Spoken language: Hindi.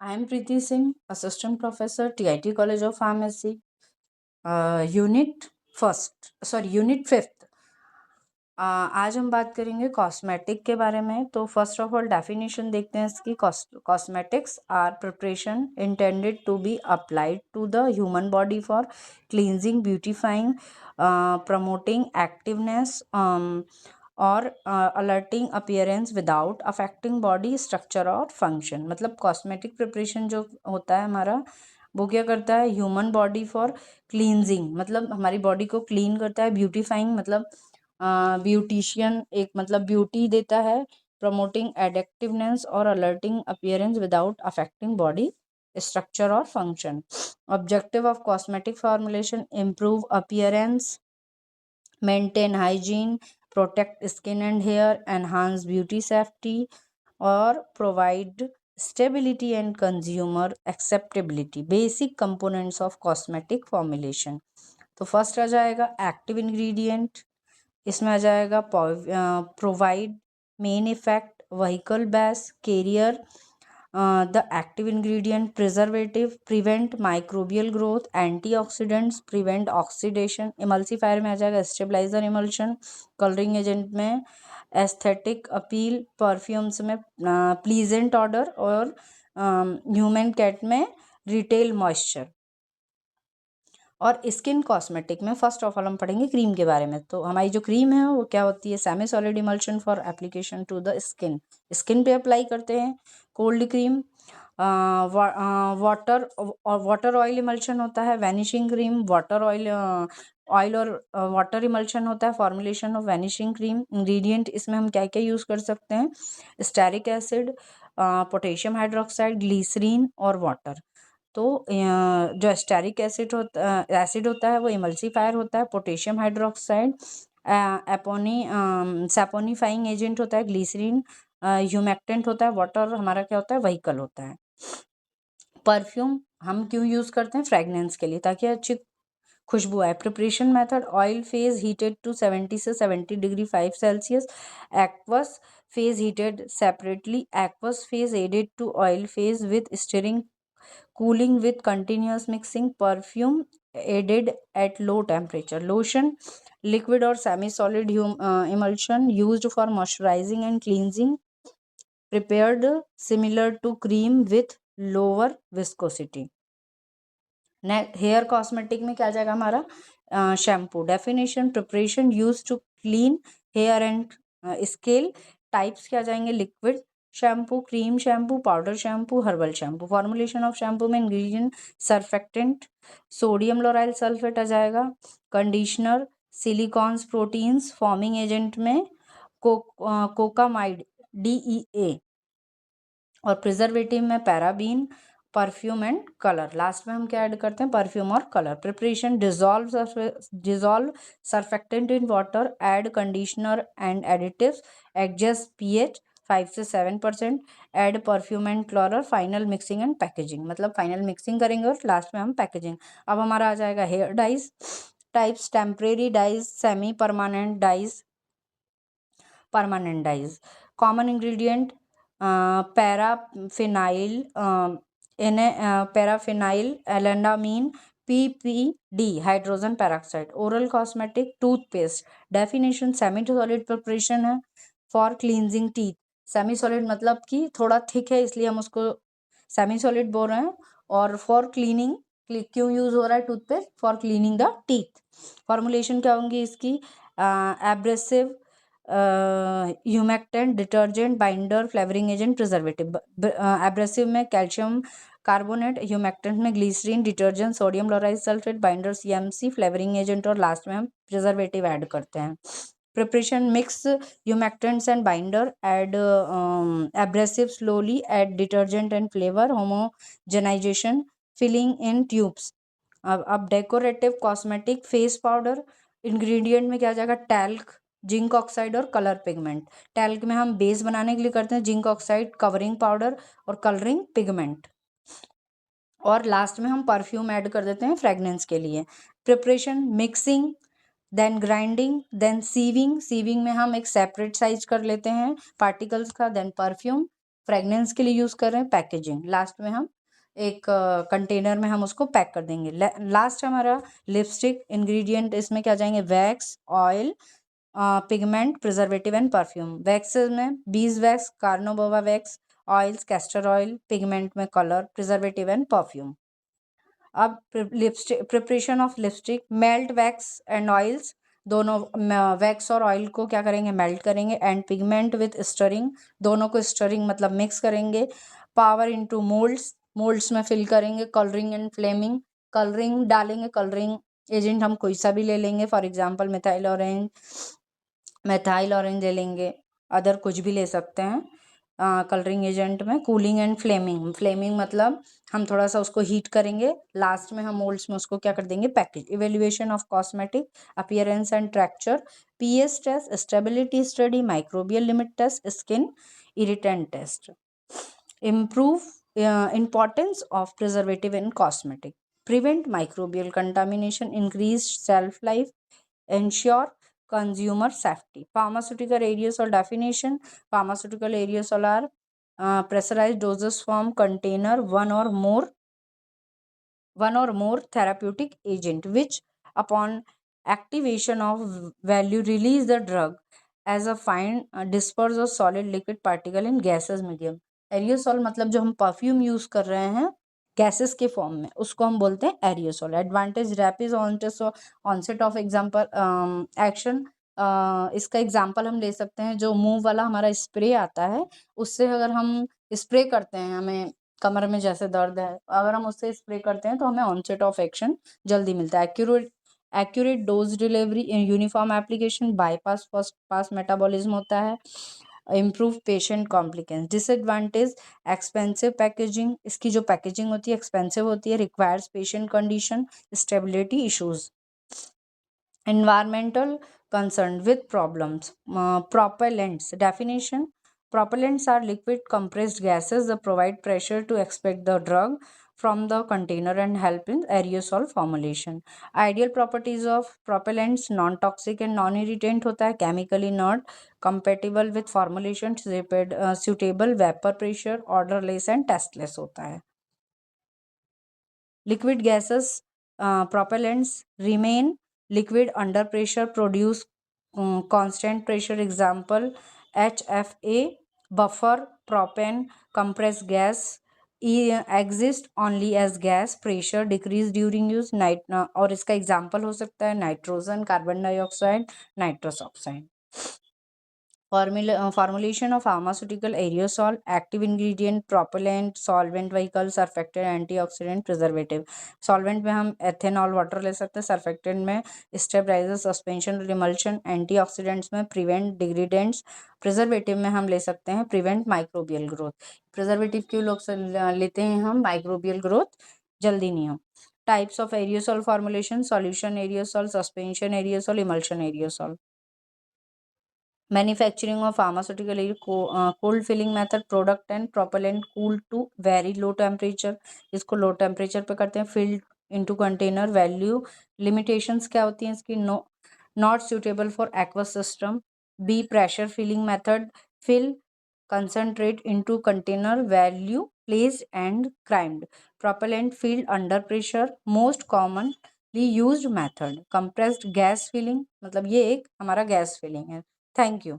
I am Preeti Singh, Assistant Professor, TIT College of Pharmacy, Unit 5th। आज हम बात करेंगे कॉस्मेटिक के बारे में। तो फर्स्ट ऑफ ऑल डेफिनेशन देखते हैं इसकी। Cosmetics are preparation intended to be applied to the human body for cleansing, beautifying, promoting activeness और alerting appearance without affecting body structure और फंक्शन। मतलब कॉस्मेटिक प्रिपरेशन जो होता है हमारा, वो क्या करता है, ह्यूमन बॉडी फॉर क्लींजिंग, मतलब हमारी बॉडी को क्लीन करता है। ब्यूटीफाइंग मतलब ब्यूटिशियन, एक मतलब ब्यूटी देता है। प्रमोटिंग एडेक्टिवनेस और alerting appearance without affecting body structure और function. Objective of cosmetic formulation: improve appearance, maintain hygiene, protect skin and hair, enhance beauty safety और provide stability and consumer acceptability. Basic components of cosmetic formulation. तो फर्स्ट आ जाएगा एक्टिव इंग्रेडिएंट, इसमें आ जाएगा provide main effect, vehicle base, carrier, the active ingredient, preservative, prevent microbial growth, antioxidants, prevent oxidation. Emulsifier में आ जाएगा स्टेबलाइजर इमल्शन, कलरिंग एजेंट में एस्थेटिक अपील, परफ्यूम्स में प्लीजेंट ऑर्डर और ह्यूमन कैट में रिटेल मॉइस्चर। और स्किन कॉस्मेटिक में फर्स्ट ऑफ ऑल हम पढ़ेंगे क्रीम के बारे में। तो हमारी जो क्रीम है वो क्या होती है, semi solid emulsion for application to the skin, skin पे अप्लाई करते हैं। Cold cream, water oil emulsion होता है। Vanishing cream, water oil oil और वाटर इमल्शन होता है। Formulation of vanishing cream, ingredient इसमें हम क्या क्या यूज़ कर सकते हैं, stearic acid, potassium hydroxide, glycerin और वाटर। तो जो स्टेरिक एसिड होता है वो इमल्सीफायर होता है। पोटेशियम हाइड्रोक्साइड सैपोनिफाइंग एजेंट होता है। ग्लीसरीन ह्यूमेक्टेंट होता है। वाटर हमारा क्या होता है, व्हीकल होता है। परफ्यूम हम क्यों यूज़ करते हैं, फ्रेगनेंस के लिए, ताकि अच्छी खुशबू आए। Preparation method: oil phase heated to 70 से 70 degree 5 Celsius. Aqueous phase heated separately. Aqueous phase added to oil phase with stirring, cooling with continuous mixing. Perfume added at low temperature. Lotion, liquid or semi solid emulsion used for moisturizing and cleansing, prepared similar to cream with lower viscosity. Hair cosmetic में क्या जाएगा हमारा, shampoo. Definition: preparation use to clean hair and scale. Types क्या जाएंगे, liquid shampoo, cream shampoo, powder shampoo, herbal shampoo. Formulation of shampoo में ingredient: surfactant, sodium lauryl sulphate आ जाएगा। Conditioner, silicones, proteins. Forming agent में कोकामाइड, DEA। और प्रिजर्वेटिव में paraben. Perfume and colour, last में हम क्या ऐड करते हैं, परफ्यूम और colour. Preparation: dissolve surfactant in water, add conditioner and additives, adjust pH 5 से 7%, add perfume and colour. Final mixing and packaging, मतलब फाइनल मिक्सिंग करेंगे और लास्ट में हम पैकेजिंग। अब हमारा आ जाएगा hair dyes types: temporary dyes, semi permanent dyes, permanent dyes. Common ingredient: paraphenyl, paraphenylenediamine, PPD hydrogen peroxide. Oral cosmetic, toothpaste. Definition: semi solid preparation है for cleansing teeth. Semi solid मतलब कि थोड़ा थिक है, इसलिए हम उसको सेमी सॉलिड बोल रहे हैं। और फॉर क्लीनिंग क्यों यूज हो रहा है toothpaste, for cleaning the teeth. Formulation क्या होंगी इसकी, abrasive, humectant, detergent, binder, flavouring agent, preservative. Abrasive में कैल्शियम कार्बोनेट, ह्यूमेक्टेंट में glycerine, detergent sodium lauryl sulphate, binder CMC, flavouring agent और लास्ट में हम प्रिजर्वेटिव ऐड करते हैं। Preparation: mix humectants and binder, add abrasive slowly, add detergent and flavor, homogenization, filling in tubes। अब decorative cosmetic, face powder. Ingredient में क्या जाएगा, टैल्क, जिंक ऑक्साइड और कलर पिगमेंट। टैल्क में हम बेस बनाने के लिए करते हैं, जिंक ऑक्साइड कवरिंग पाउडर और कलरिंग पिगमेंट। और लास्ट में हम परफ्यूम ऐड कर देते हैं फ्रेगनेंस के लिए। Preparation: mixing, then grinding, then sieving. Sieving में हम एक सेपरेट साइज कर लेते हैं पार्टिकल्स का, देन परफ्यूम, फ्रेगनेंस के लिए यूज़ कर रहे हैं, पैकेजिंग, लास्ट में हम एक कंटेनर में हम उसको पैक कर देंगे। लास्ट हमारा लिपस्टिक इंग्रेडिएंट, इसमें क्या जाएंगे, wax, oil, pigment, preservative and perfume. Wax में beeswax, carnauba wax, oils, castor oil, pigment में कलर, प्रिजर्वेटिव एंड परफ्यूम। अब lipstick, preparation of lipstick, melt wax and oils, दोनों वैक्स और ऑयल को क्या करेंगे, मेल्ट करेंगे, एंड पिगमेंट विथ स्टरिंग, दोनों को स्टरिंग मतलब मिक्स करेंगे। पावर इनटू मोल्ड्स, मोल्ड्स में फिल करेंगे। कलरिंग एंड फ्लेमिंग, कलरिंग डालेंगे, कलरिंग एजेंट हम कोई सा भी ले लेंगे, फॉर एग्जांपल मिथाइल ऑरेंज ले लेंगे, अदर कुछ भी ले सकते हैं कलरिंग एजेंट में। कूलिंग एंड फ्लेमिंग, फ्लेमिंग मतलब हम थोड़ा सा उसको हीट करेंगे, लास्ट में हम मोल्ड्स में उसको क्या कर देंगे, package. Evaluation of cosmetic, appearance and texture, pH test, stability study, microbial limit test, skin irritant test. Improve importance of preservative in cosmetic, prevent microbial contamination, increase shelf life, ensure consumer safety. Pharmaceutical aerosol definition, pharmaceutical aerosol are pressurized doses from container one or more therapeutic agent which upon activation of value release the drug as a fine disperse or solid liquid particle in gaseous medium. एरियोसॉल मतलब जो हम परफ्यूम यूज कर रहे हैं गैसेस के फॉर्म में, उसको हम बोलते हैं aerosol. Advantage, rapid onset of example action, इसका एग्जांपल हम ले सकते हैं, जो मुंह वाला हमारा स्प्रे आता है, उससे अगर हम स्प्रे करते हैं, हमें कमर में जैसे दर्द है, अगर हम उससे स्प्रे करते हैं तो हमें ऑनसेट ऑफ एक्शन जल्दी मिलता है। Accurate dose delivery, uniform application, bypass first pass metabolism होता है, improve patient compliance. Disadvantage, expensive packaging, इसकी जो पैकेजिंग होती है एक्सपेंसिव होती है, requires patient condition, stability issues. Environmental concern with problems. Propellants definition, propellants are liquid compressed gases that provide pressure to expel the drug from the container and help in aerosol formulation. Ideal properties of propellants, non toxic and non irritant होता है, chemically not compatible with formulation, suitable vapor pressure, odorless and tasteless होता है. Liquid gases, propellants remain liquid under pressure, produce constant pressure. Example, HFA, buffer, propane, compressed gas, exist only as gas, pressure decrease during use, और इसका एग्जाम्पल हो सकता है nitrogen, carbon dioxide, nitrous oxide. Formulation of pharmaceutical aerosol, active ingredient, propellant, solvent, vehicle, surfactant, antioxidant, preservative. Solvent में हम ethanol वाटर ले सकते हैं, surfactant में stabilizer, suspension, emulsion, antioxidants में prevent degradants, preservative में हम ले सकते हैं prevent microbial growth. Preservative क्यों लोग लेते हैं हम, microbial growth जल्दी नहीं हो. Types of aerosol formulation, solution aerosol, suspension aerosol, emulsion aerosol. Manufacturing of pharmaceutical cold filling method, product and propellant cooled to very low temperature, इसको low temperature पे करते हैं. Filled into container, value limitations क्या होती हैं इसकी, not suitable for aqueous system. B, pressure filling method, fill concentrate into container, value placed and crimped. Propellant filled under pressure, most commonly used method. Compressed gas filling, मतलब ये एक हमारा gas filling है. Thank you.